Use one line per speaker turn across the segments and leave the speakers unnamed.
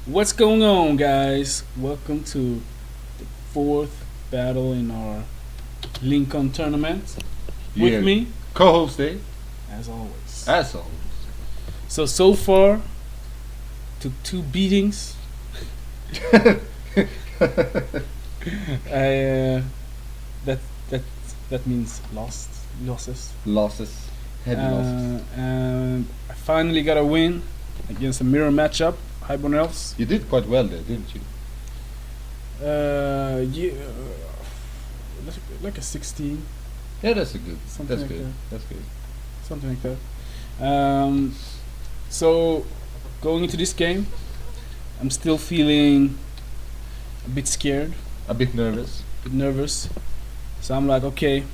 What's going on, guys? Welcome to the fourth battle in our Lincon tournament.
Yeah.
With me,
Co-host Dave.
as always.
As always.
So far, took two beatings. I, that that that means losses.
Losses. Heavy losses.
And I finally got a win against a mirror matchup, Highborn Elves.
You did quite well there, didn't you?
Yeah, like a 16.
Yeah, that's a good.
Something
That's
like
good.
that.
That's good.
Something like that. So going into this game, I'm still feeling a bit scared,
A bit nervous.
a bit nervous. So I'm like, okay,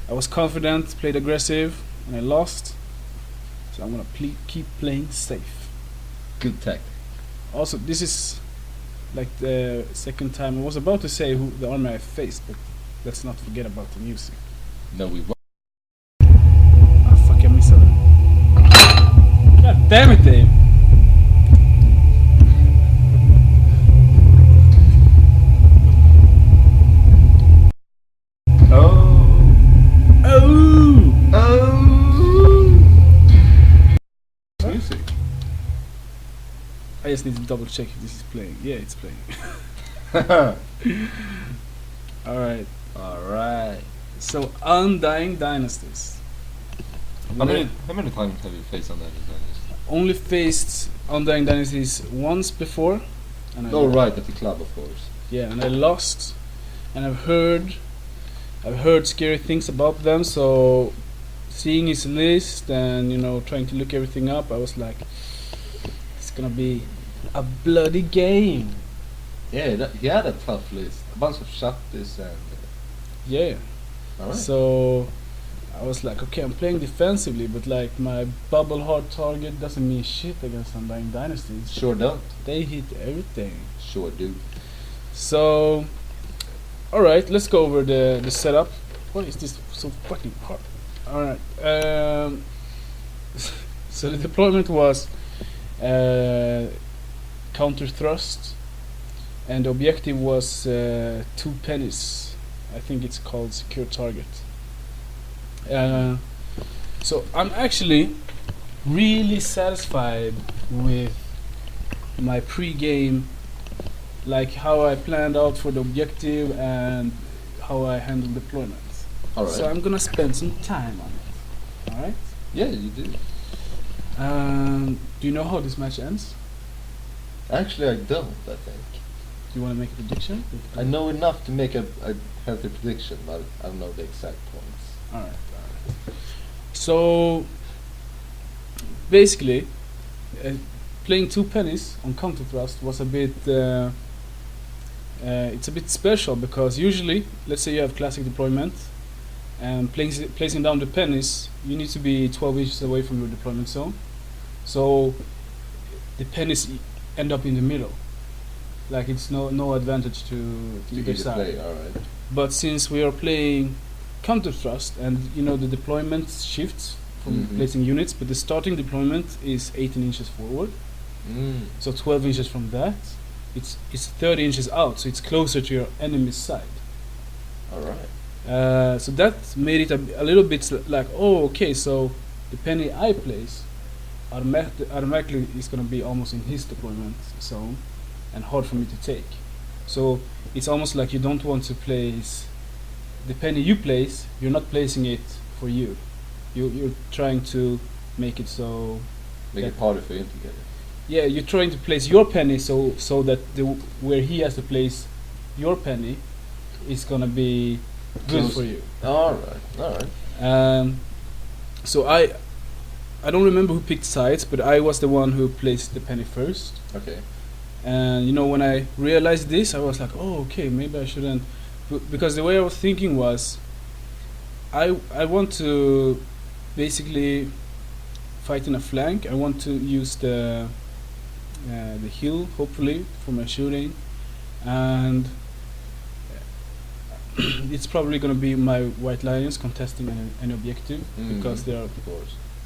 I was confident, played aggressive, and I lost. So I'm gonna keep playing safe.
Good tactic.
Also, this is like the second time. I was about to say who the army I faced, but let's not forget about the music.
No, we won.
Ah, fuck, I missed that. God damn it, Dave.
Oh.
Oh!
Oh. Music.
I just need to double check if this is playing. Yeah, it's playing. Alright,
Alright.
so Undying Dynasties.
How many times have you faced on that?
Only faced Undying Dynasties once before. And
Oh, right, at the club, of course.
Yeah, and I lost. And I've heard scary things about them, so seeing his list and, trying to look everything up, I was like, it's gonna be a bloody game.
Yeah, he had a tough list. A bunch of shotties and.
Yeah.
Alright.
So I was like, okay, I'm playing defensively, but like my bubble hard target doesn't mean shit against Undying Dynasties.
Sure don't.
They hit everything.
Sure do.
So, alright, let's go over the setup. Why is this so fucking hard? Alright. So the deployment was counter thrust, and the objective was 2 pennies. I think it's called secure target. So I'm actually really satisfied with my pre-game, like how I planned out for the objective and how I handle deployment.
Alright.
So I'm gonna spend some time on it. Alright?
Yeah, you do.
Do you know how this match ends?
Actually, I don't, I think.
Do you want to make a prediction?
I know enough to make a healthy prediction, but I don't know the exact points.
Alright. So basically, playing 2 pennies on counter thrust was a bit. It's a bit special because usually, let's say you have classic deployment, and placing down the pennies, you need to be 12 inches away from your deployment zone. So the pennies end up in the middle. Like it's no advantage to either side.
Alright.
But since we are playing counter thrust, and the deployment shifts from placing units, but the starting deployment is 18 inches forward, so 12 inches from that, it's 30 inches out, so it's closer to your enemy's side.
Alright.
So that made it a little bit like, oh, okay, so the penny I place automatically is going to be almost in his deployment zone and hard for me to take. So it's almost like you don't want to place the penny you place, you're not placing it for you. You're trying to make it so.
Make it harder for him to get it.
Yeah, you're trying to place your penny so that where he has to place your penny is gonna be good
Close.
for you.
Alright.
So I don't remember who picked sides, but I was the one who placed the penny first.
Okay.
And when I realized this, I was like, oh, okay, maybe I shouldn't. Because the way I was thinking was, I want to basically fight in a flank. I want to use the hill, hopefully, for my shooting, and it's probably going to be my white lions contesting an objective, because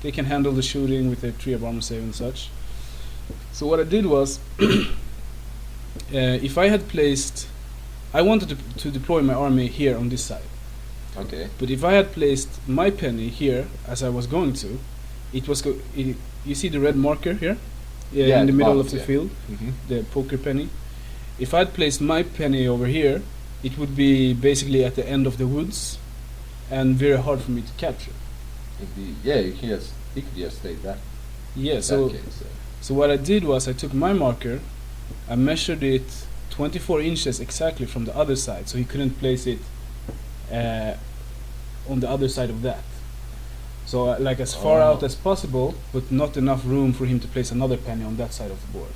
they can handle the shooting with their 3 of armor save and such. So what I did was, if I had placed, I wanted to deploy my army here on this side.
Okay.
But if I had placed my penny here, as I was going to, it was you see the red marker here, in the middle of the field, the poker penny. If I had placed my penny over here, it would be basically at the end of the woods, and very hard for me to capture.
Indeed. Yeah, you could just stay that.
Yeah. So what I did was I took my marker, I measured it 24 inches exactly from the other side, so he couldn't place it on the other side of that. So like as far out as possible, but not enough room for him to place another penny on that side of the board.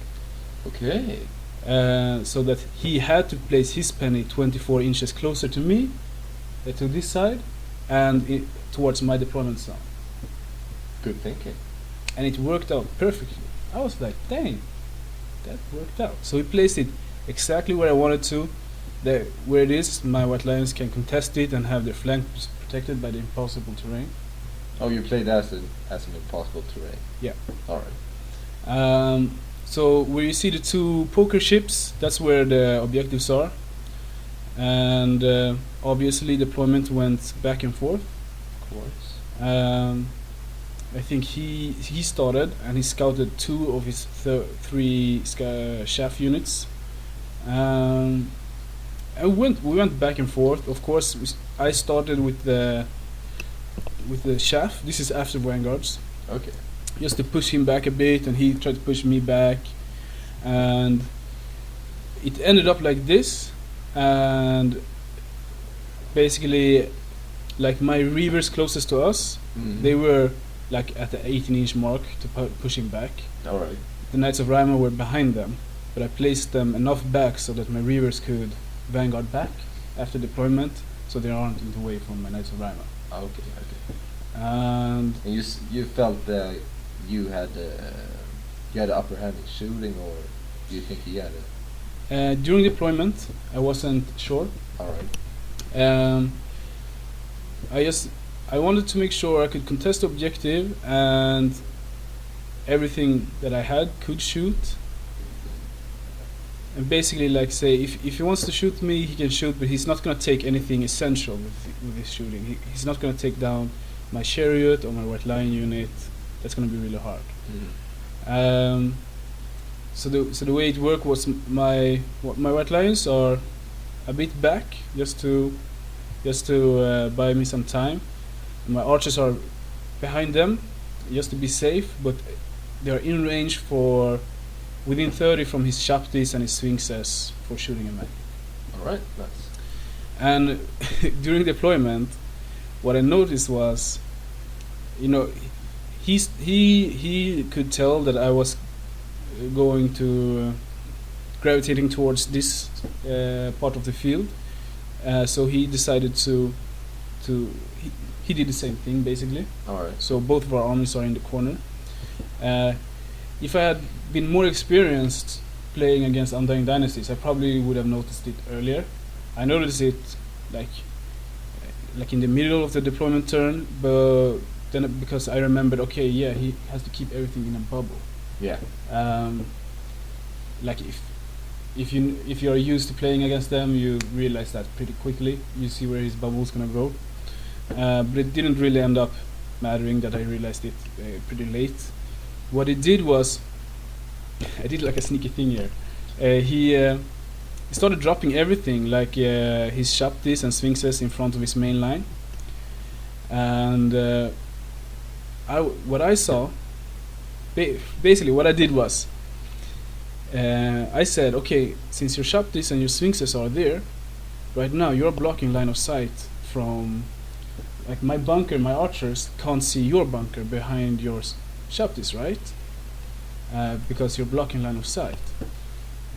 Okay.
So that he had to place his penny 24 inches closer to me, to this side, and towards my deployment zone.
Good thinking.
And it worked out perfectly. I was like, dang, that worked out. So he placed it exactly where I wanted to. Where it is, my white lions can contest it and have their flanks protected by the impossible terrain.
Oh, you played as an impossible terrain.
Yeah.
All right.
So where you see the two poker ships, that's where the objectives are. And obviously deployment went back and forth.
Of course.
I think he started and he scouted two of his three chaff units. And we went back and forth. Of course, I started with the chaff. This is after vanguards.
Okay.
Just to push him back a bit, and he tried to push me back, and it ended up like this. And basically, like my Reavers closest to us, they were like at the 18-inch mark to push him back.
All right.
The Knights of Rima were behind them, but I placed them enough back so that my Reavers could vanguard back after deployment, so they aren't in the way from my Knights of Rima.
Okay.
And
you felt that you had the upper hand in shooting, or do you think he had it?
During deployment, I wasn't sure.
All right.
I wanted to make sure I could contest the objective and everything that I had could shoot. And basically, like say, if he wants to shoot me, he can shoot, but he's not going to take anything essential with his shooting. He's not going to take down my Chariot or my White Lion unit. That's going to be really hard. So the way it worked was my White Lions are a bit back, just to buy me some time. And my archers are behind them, just to be safe, but they are in range for within 30 from his Shaptis and his Sphinxes for shooting him at.
Alright, nice.
And during deployment, what I noticed was, he could tell that I was going to gravitating towards this part of the field, so he decided to he did the same thing basically.
Alright.
So both of our armies are in the corner. If I had been more experienced playing against Undying Dynasties, I probably would have noticed it earlier. I noticed it like in the middle of the deployment turn, but then because I remembered, okay, yeah, he has to keep everything in a bubble.
Yeah.
Like if you are used to playing against them, you realize that pretty quickly. You see where his bubble's gonna go. But it didn't really end up mattering that I realized it pretty late. What it did was, I did like a sneaky thing here. He started dropping everything, like his Shaptis and Sphinxes in front of his main line. And what I saw, basically what I did was, I said, okay, since your Shaptis and your Sphinxes are there, right now you're blocking line of sight from, like my bunker, my archers can't see your bunker behind your Shaptis, right? Because you're blocking line of sight.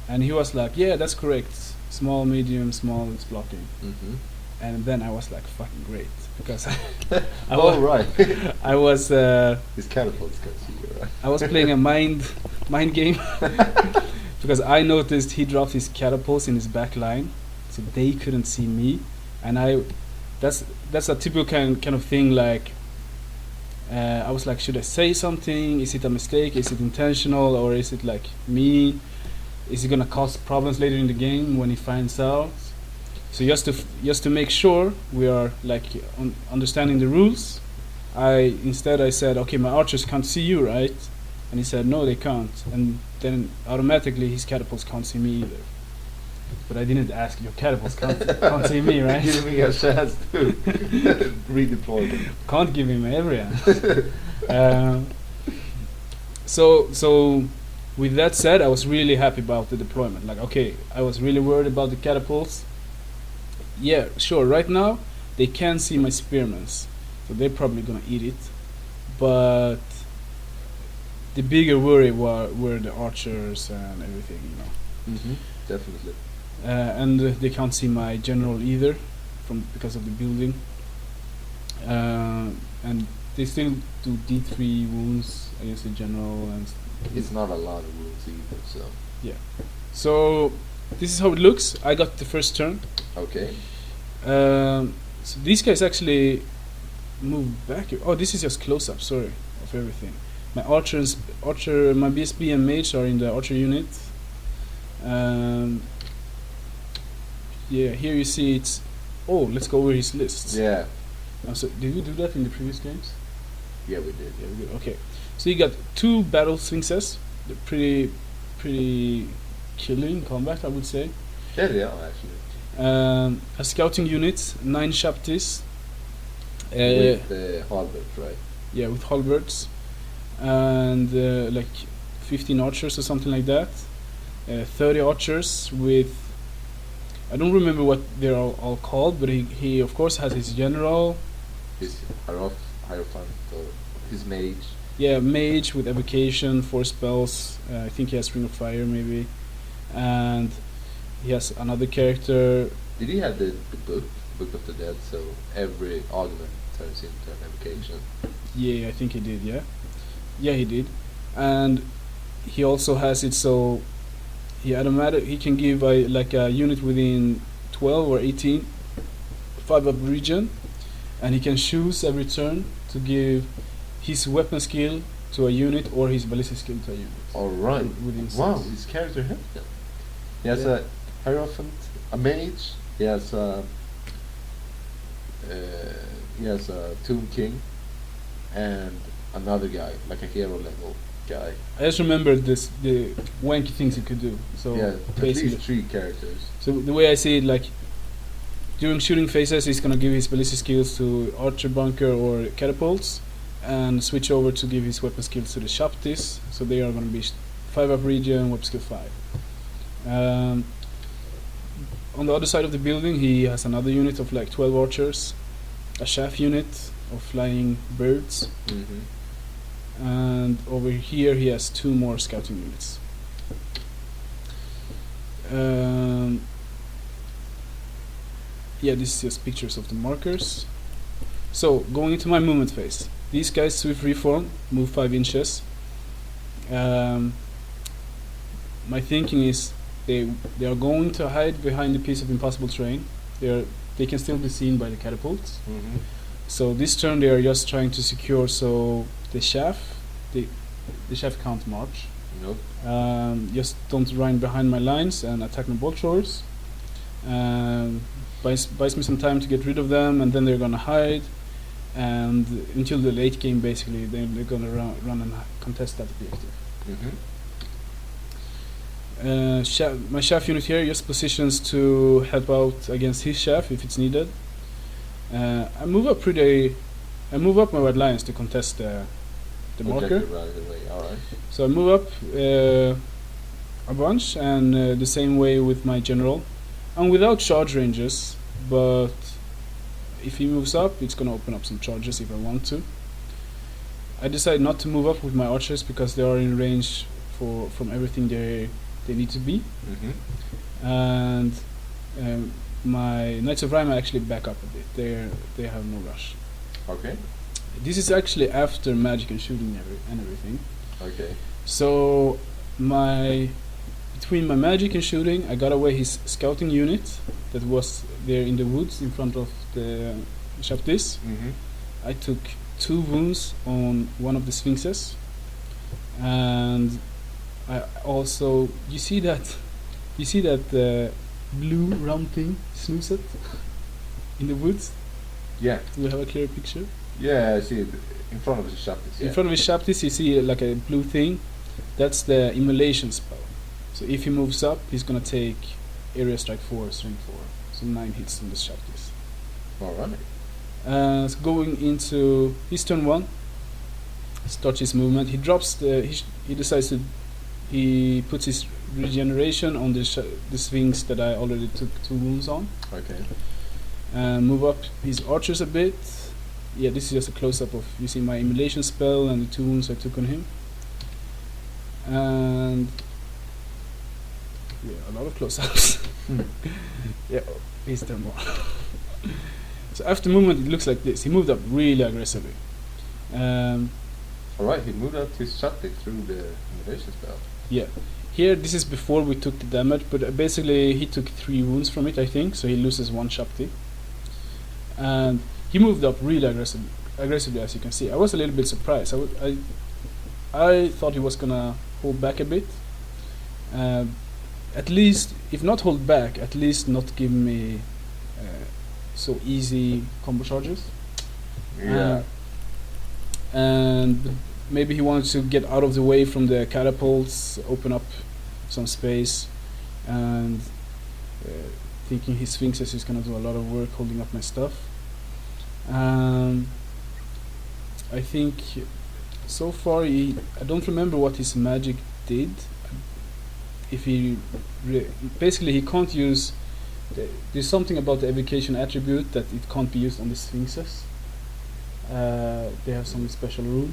And he was like, yeah, that's correct. Small, medium, small, it's blocking. And then I was like, fucking great, because I was
his catapults can see you, right?
I was playing a mind game because I noticed he dropped his catapults in his back line, so they couldn't see me. And that's a typical kind of thing, like I was like, should I say something? Is it a mistake? Is it intentional? Or is it like me? Is it gonna cause problems later in the game when he finds out? So just to make sure we are like understanding the rules, I said, okay, my archers can't see you, right? And he said, no, they can't. And then automatically his catapults can't see me either. But I didn't ask, your catapults can't see me, right?
Give me a chance to redeploy them.
Can't give him every answer. So with that said, I was really happy about the deployment. Like, okay, I was really worried about the catapults. Yeah, sure, right now they can see my spearmans, so they're probably gonna eat it. But the bigger worry were the archers and everything, you know.
Mm-hmm. Definitely.
And they can't see my general either, because of the building. And they still do D3 wounds against the general, and
it's not a lot of wounds either, so.
Yeah. So this is how it looks. I got the first turn.
Okay.
So these guys actually moved back. Oh, this is just close up. Sorry, of everything. My my BSB and Mage are in the archer unit. Yeah, here you see it's. Oh, let's go over his lists.
Yeah.
So did we do that in the previous games?
Yeah, we did.
Yeah, we did. Okay. So you got 2 battle sphinxes. They're pretty killing combat, I would say.
Yeah, they are actually.
A scouting unit, 9 Shaptis.
With the halberds, right?
Yeah, with halberds. And like 15 archers or something like that. 30 archers with... I don't remember what they're all called, but he of course has his general.
His Hierophant, or his Mage.
Yeah, Mage with evocation, 4 spells. I think he has Ring of Fire maybe. And he has another character.
Did he have the Book of the Dead, so every augment turns into an evocation?
Yeah, I think he did, yeah. Yeah, he did. And he also has it so he can give like a unit within 12 or 18 5-up region, and he can choose every turn to give his weapon skill to a unit or his ballistic skill to a unit.
Alright. Wow,
6.
his character has them. He has a Hierophant, a Mage, he has a Tomb King, and another guy, like a hero level guy.
I just remembered the wanky things he could do. So
yeah, at least 3 characters.
So the way I see it, like during shooting phases, he's gonna give his ballistic skills to archer, bunker, or catapults, and switch over to give his weapon skills to the Shaptis. So they are gonna be 5-up region, weapon skill 5. On the other side of the building, he has another unit of like 12 archers, a chaff unit of flying birds.
Mm-hmm.
And over here he has 2 more scouting units. Yeah, this is just pictures of the markers. So going into my movement phase, these guys swift reform, move 5 inches. My thinking is they are going to hide behind a piece of impossible terrain. They can still be seen by the catapults.
Mm-hmm.
So this turn they are just trying to secure so the chaff can't march.
Nope.
Just don't run behind my lines and attack my bolt throwers. Buys me some time to get rid of them, and then they're gonna hide. And until the late game, basically, they're gonna run and contest that objective.
Mm-hmm.
My chaff unit here just positions to help out against his chaff if it's needed. I move up my red lines to contest the marker.
Right away. All right.
So I move up a bunch, and the same way with my general. And without charge ranges, but if he moves up, it's gonna open up some charges if I want to. I decide not to move up with my archers because they are in range from everything they need to be.
Mm-hmm.
And my Knights of Rhyme actually back up a bit. They have no rush.
Okay.
This is actually after magic and shooting and everything.
Okay.
So between my magic and shooting, I got away his scouting unit that was there in the woods in front of the Shaptis.
Mm-hmm.
I took 2 wounds on one of the sphinxes, and I also you see that blue round thing snoozet in the woods.
Yeah.
Do we have a clear picture?
Yeah, I see it in front of his Shaptis.
In front of his Shaptis, you see like a blue thing. That's the immolation spell. So if he moves up, he's gonna take area strike 4, strength 4. So 9 hits on the Shaptis.
Alright.
So going into his turn 1, starts his movement. He drops he decides to he puts his regeneration on the Sphinx that I already took 2 wounds on.
Okay.
Move up his archers a bit. Yeah, this is just a close-up of using my immolation spell and the 2 wounds I took on him. And yeah, a lot of close-ups. Yeah, he's turn 1. So after movement, it looks like this. He moved up really aggressively.
Alright, he moved up his Shapti through the innovation spell.
Yeah. Here, this is before we took the damage, but basically he took 3 wounds from it, I think, so he loses 1 Shapti. And he moved up really aggressively, as you can see. I was a little bit surprised. I thought he was gonna hold back a bit. At least, if not hold back, at least not give me so easy combo charges.
Yeah.
And maybe he wanted to get out of the way from the catapults, open up some space, and thinking his sphinxes is gonna do a lot of work holding up my stuff. I think so far I don't remember what his magic did. If he basically he can't use there's something about the evocation attribute that it can't be used on the sphinxes. They have some special rule,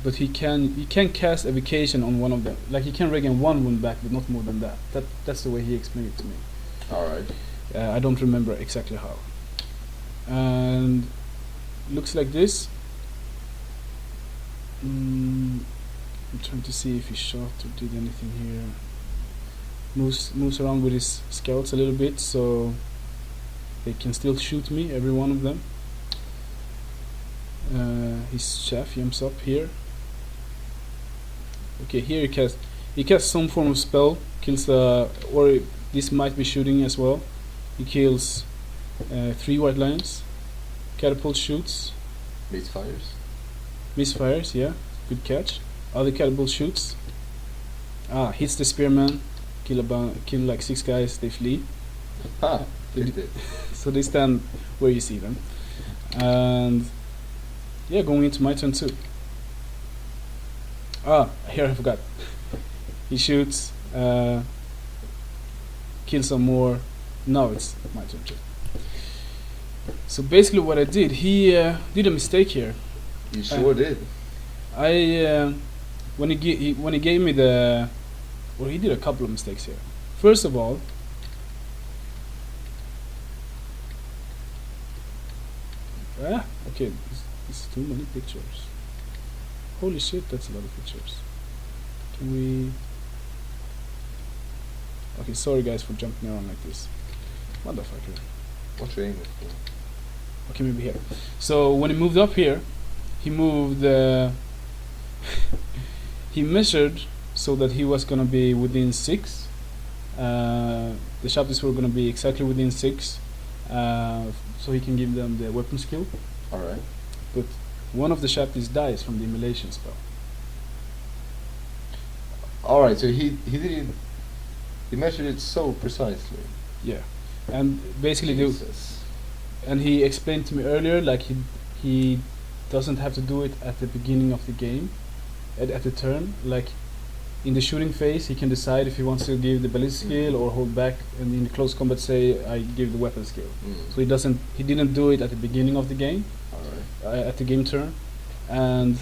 but he can cast evocation on one of them. Like he can regain 1 wound back, but not more than that. That's the way he explained it to me.
All right.
I don't remember exactly how. And looks like this. I'm trying to see if he shot or did anything here. Moves around with his scouts a little bit, so they can still shoot me, every one of them. His chef jumps up here. Okay, here he casts some form of spell, kills or this might be shooting as well. He kills 3 white lions. Catapult shoots. Misfires, yeah, good catch. Other catapult shoots. Hits the spearman. Kill like 6 guys. They flee. So they stand where you see them. And yeah, going into my turn too. Here I forgot. He shoots. Kill some more. Now it's my turn too. So basically, what I did, he did a mistake here.
You sure did.
When he gave me the, well, he did a couple of mistakes here. First of all, okay, it's too many pictures. Holy shit, that's a lot of pictures. Can we? Okay, sorry guys for jumping around like this. Motherfucker.
What's your aim for?
Okay, maybe here. So when he moved up here, he moved. He measured so that he was gonna be within 6. The Shaptis were gonna be exactly within 6, so he can give them the weapon skill.
All right.
But one of the Shaptis dies from the immolation spell.
All right. So he measured it so precisely.
Yeah, and basically and he explained to me earlier, like he doesn't have to do it at the beginning of the game, at the turn. Like in the shooting phase, he can decide if he wants to give the ballistic skill or hold back, and in the close combat say I give the weapon skill. So he didn't do it at the beginning of the game.
All right.
At the game turn, and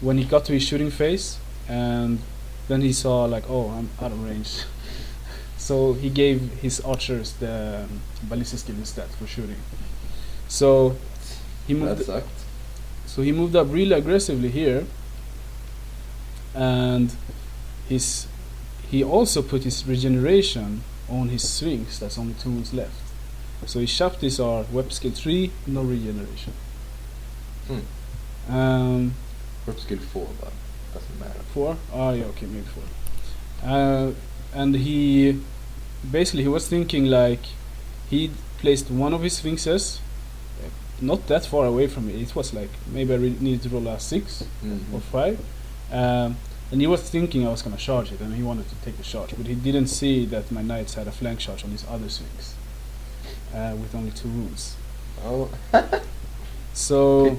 when he got to his shooting phase, and then he saw like, oh, I'm out of range. So he gave his archers the ballistic skill instead for shooting. So he moved.
That sucked.
So he moved up really aggressively here, and he also put his regeneration on his Sphinx. That's only 2 wounds left. So his Shaftis are Web skill 3, no regeneration.
Web skill 4, but doesn't matter.
4? Oh yeah, okay, maybe 4. And he was thinking like he placed one of his Sphinxes not that far away from me. It was like maybe I needed to roll a 6 or 5. And he was thinking I was gonna charge it, and he wanted to take the charge, but he didn't see that my knights had a flank charge on his other Sphinx with only 2 wounds.
Oh.
So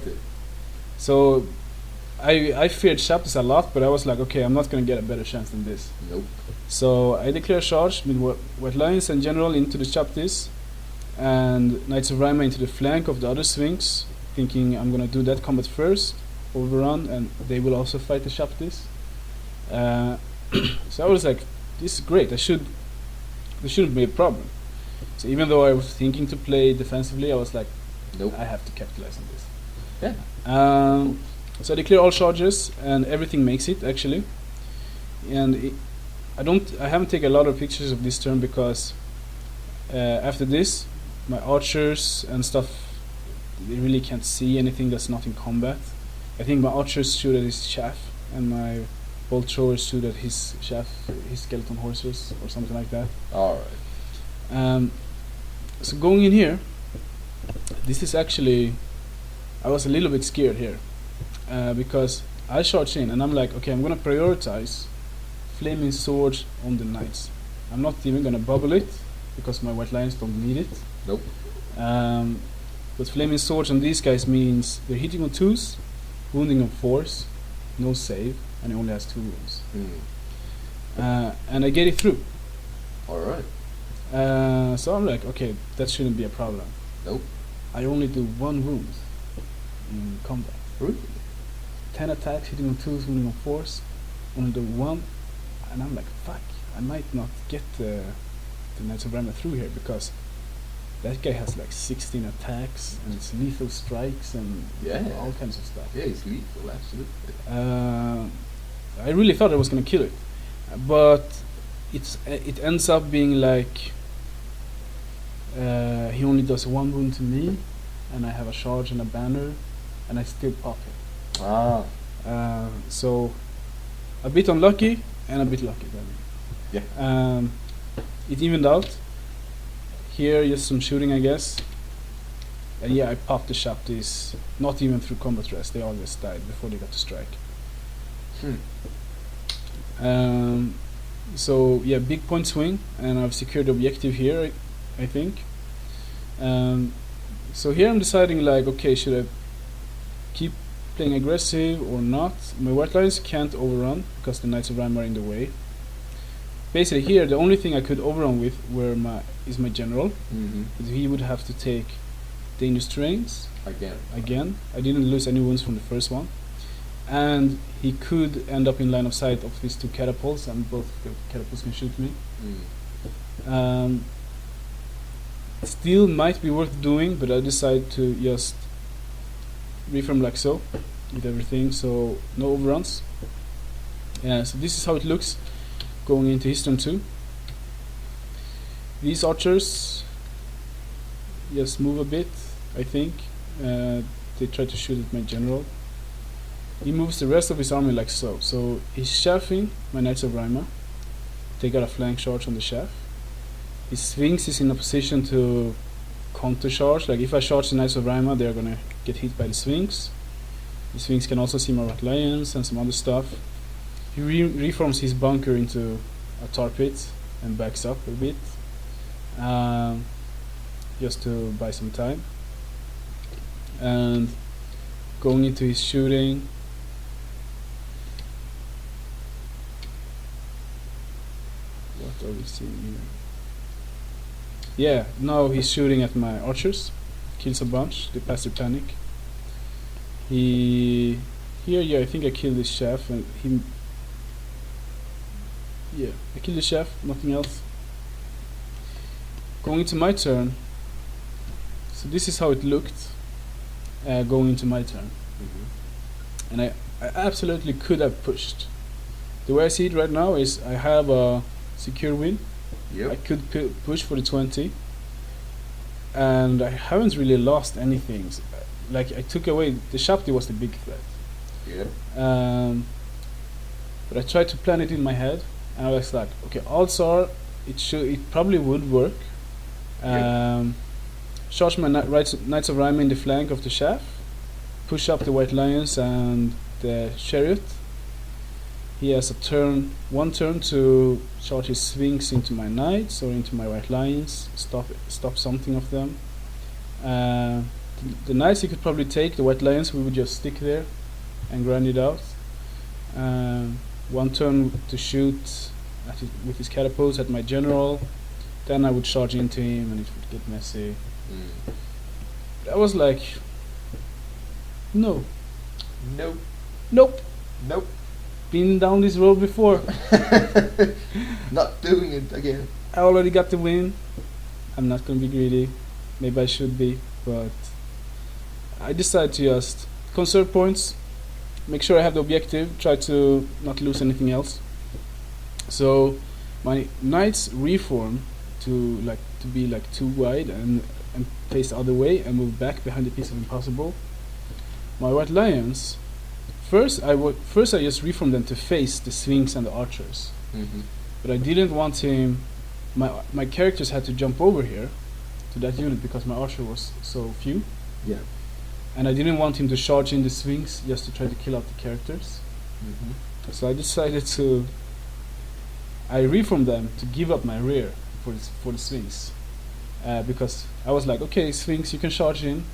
I feared Shaftis a lot, but I was like, okay, I'm not gonna get a better chance than this.
Nope.
So I declare charge with White Lions and General into the Shaftis, and Knights of Rima into the flank of the other Sphinx, thinking I'm gonna do that combat first, overrun, and they will also fight the Shaftis. So I was like, this is great. There shouldn't be a problem. So even though I was thinking to play defensively, I was like,
nope,
I have to capitalize on this.
Yeah.
So I declare all charges, and everything makes it actually. And I haven't taken a lot of pictures of this turn because after this, my archers and stuff, they really can't see anything that's not in combat. I think my archers shoot at his chaff, and my bolt throwers shoot at his chaff, his skeleton horses, or something like that.
Alright.
So going in here, this is actually, I was a little bit scared here because I charge in, and I'm like, okay, I'm gonna prioritize Flaming Sword on the knights. I'm not even gonna bubble it because my White Lions don't need it.
Nope.
But Flaming Swords on these guys means they're hitting on 2s, wounding on 4s, no save, and he only has 2 wounds. And I get it through.
Alright.
So I'm like, okay, that shouldn't be a problem.
Nope.
I only do 1 wound in combat.
Really?
10 attacks, hitting on 2s, wounding on 4s, only do 1, and I'm like, fuck, I might not get the Knights of Rima through here because that guy has like 16 attacks and it's lethal strikes and all kinds of stuff.
Yeah, he's lethal, absolutely.
I really thought I was gonna kill it, but it ends up being like he only does 1 wound to me, and I have a charge and a banner, and I still pop him. So a bit unlucky and a bit lucky then.
Yeah.
It evened out. Here, just some shooting, I guess. And yeah, I popped the Shaftis, not even through combat rest. They all just died before they got to strike. So yeah, big point swing, and I've secured the objective here, I think. So here I'm deciding like, okay, should I keep playing aggressive or not? My White Lions can't overrun because the Knights of Rima are in the way. Basically here, the only thing I could overrun with is my general. But he would have to take dangerous terrains again. I didn't lose any wounds from the first one, and he could end up in line of sight of these 2 catapults, and both the catapults can shoot me. Still might be worth doing, but I decided to just reform like so with everything, so no overruns. So this is how it looks going into his turn 2. These archers just move a bit, I think. They try to shoot at my general. He moves the rest of his army like so. So he's chaffing my Knights of Rima. They got a flank charge on the chaff. His Sphinx is in a position to counter charge. Like if I charge the Knights of Rima, they're gonna get hit by the Sphinx. The Sphinx can also see my White Lions and some other stuff. He reforms his bunker into a tar pit and backs up a bit, just to buy some time. And going into his shooting, what are we seeing here? Yeah, now he's shooting at my archers, kills a bunch, they pass their panic. I think I killed this chef, and I killed the chef, nothing else. Going into my turn, so this is how it looked going into my turn. And I absolutely could have pushed. The way I see it right now is I have a secure win. I could push for the 20. and I haven't really lost anything. Like I took away the Shapti was the big threat.
Yeah.
But I tried to plan it in my head, and I was like, okay, odds are it probably would work. Charge my Knights of Rhyme in the flank of the shaft, push up the White Lions and the Chariot. He has one turn to charge his Sphinx into my Knights or into my White Lions, stop something of them. The Knights he could probably take, the White Lions we would just stick there and grind it out. One turn to shoot with his catapults at my general, then I would charge into him and it would get messy. I was like, no. Nope. Been down this road before.
Not doing it again.
I already got the win. I'm not gonna be greedy. Maybe I should be, but I decided to just conserve points, make sure I have the objective, try to not lose anything else. So my Knights reform to be too wide and face the other way and move back behind the piece of impossible. My White Lions, first I just reformed them to face the Sphinx and the archers. But I didn't want him. My characters had to jump over here to that unit because my archer was so few.
Yeah.
And I didn't want him to charge in the Sphinx just to try to kill out the characters. So I decided I reformed them to give up my rear for the Sphinx. Because I was like, okay, Sphinx, you can charge in.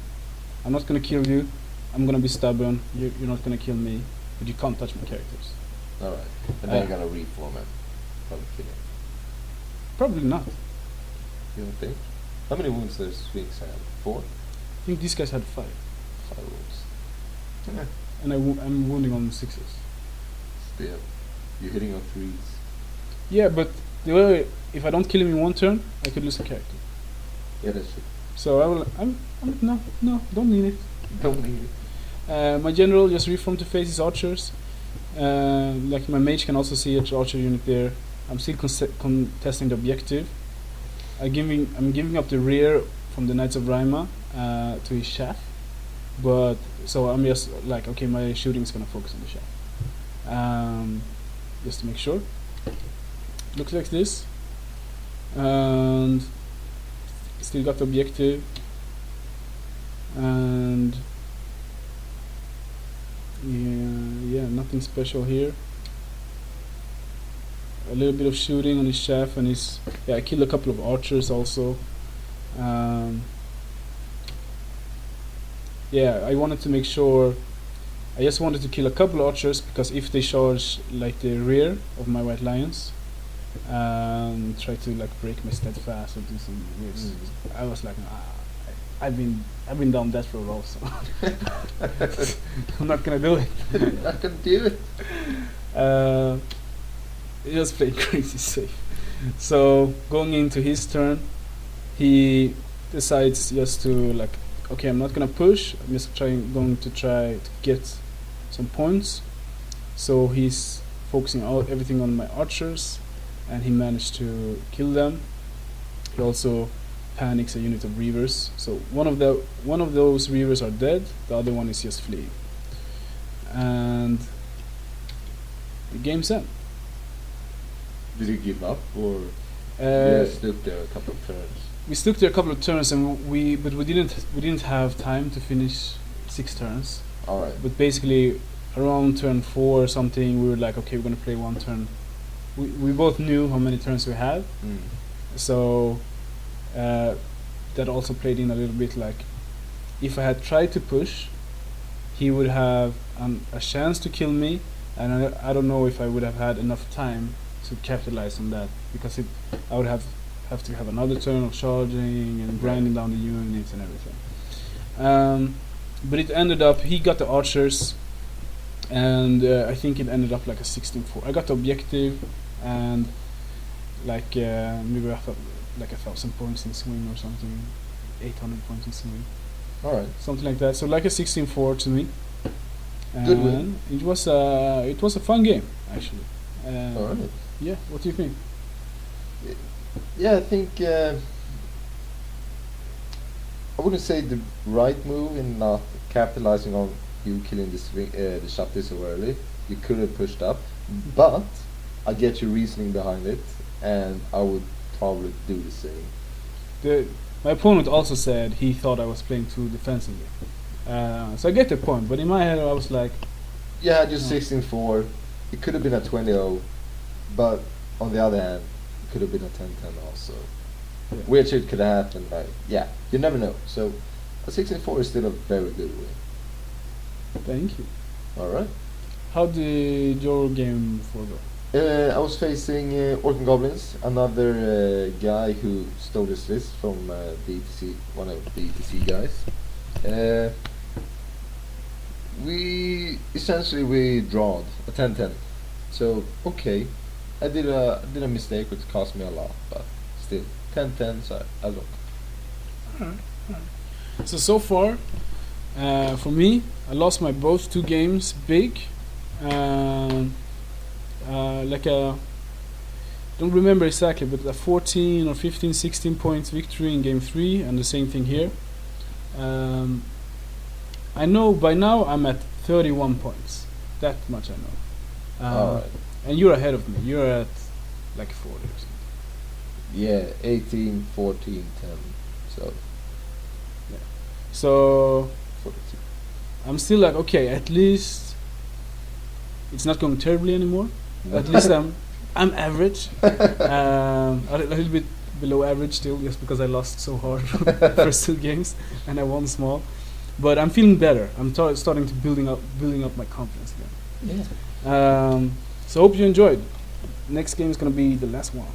I'm not gonna kill you. I'm gonna be stubborn. You're not gonna kill me, but you can't touch my characters.
All right. And then you're gonna reform and probably kill him.
Probably not.
You don't think? How many wounds does Sphinx have? 4?
I think these guys had 5.
5 wounds. Yeah.
And I'm wounding on 6s.
Still, you're hitting on 3s.
Yeah, but the way if I don't kill him in one turn, I could lose a character.
Yeah, that's true.
So no, don't need it.
Don't need it.
My general just reformed to face his archers. Like my mage can also see an archer unit there. I'm still contesting the objective. I'm giving up the rear from the Knights of Rhyma to his shaft. But so I'm just like, okay, my shooting is gonna focus on the shaft. Just to make sure. Looks like this. And still got the objective. And yeah, nothing special here. A little bit of shooting on his shaft and I killed a couple of archers also. I wanted to make sure. I just wanted to kill a couple of archers because if they charge like the rear of my White Lions, try to like break my steadfast or do some weird stuff, I was like, I've been down that road also. I'm not gonna do it.
Not gonna do it.
Just playing crazy safe. So going into his turn, he decides just to like, okay, I'm not gonna push. I'm just going to try to get some points. So he's focusing everything on my archers, and he managed to kill them. He also panics a unit of Reavers. So one of those Reavers are dead. The other one is just fleeing, and the game's end.
Did you give up or you stood there a couple of turns?
We stuck there a couple of turns, and we didn't have time to finish 6 turns.
All right.
But basically, around turn 4 or something, we were like, okay, we're gonna play one turn. We both knew how many turns we had, so that also played in a little bit. Like, if I had tried to push, he would have a chance to kill me, and I don't know if I would have had enough time to capitalize on that, because I would have to have another turn of charging and grinding down the units and everything. But it ended up, he got the archers, and I think it ended up like a 16-4. I got the objective, and like maybe I thought like 1,000 points in swing or something, 800 points in swing.
All right.
Something like that. So like a 16-4 to me.
Good win.
It was a fun game actually.
All right.
Yeah. What do you think?
Yeah, I think I wouldn't say the right move in not capitalizing on you killing the Shapti so early. You could have pushed up, but I get your reasoning behind it, and I would probably do the same.
My opponent also said he thought I was playing too defensively. So I get the point, but in my head I was like,
You had your 16-4. It could have been a 20-0, but on the other hand, it could have been a 10-10 also.
Yeah.
Weird shit could have happened. Like, yeah, you never know. So a 16-4 is still a very good win.
thank you.
All right.
How did your game 4 go?
I was facing Orc and Goblins, another guy who stole his list from DTC, one of the DTC guys. We drawed a 10-10. So okay, I did a mistake which cost me a lot, but still 10-10. So I look.
Alright. So far, for me, I lost my both 2 games big. Like a, don't remember exactly, but a 14 or 15, 16 points victory in game 3, and the same thing here. I know by now I'm at 31 points. That much I know.
Alright.
And you're ahead of me. You're at like 40 or something.
Yeah, 18, 14, 10. So
So
42.
I'm still like, okay, at least it's not going terribly anymore. At least I'm average. A little bit below average still, just because I lost so hard first 2 games and I won small. But I'm feeling better. I'm starting to building up my confidence again.
Yeah.
So hope you enjoyed. Next game is gonna be the last one.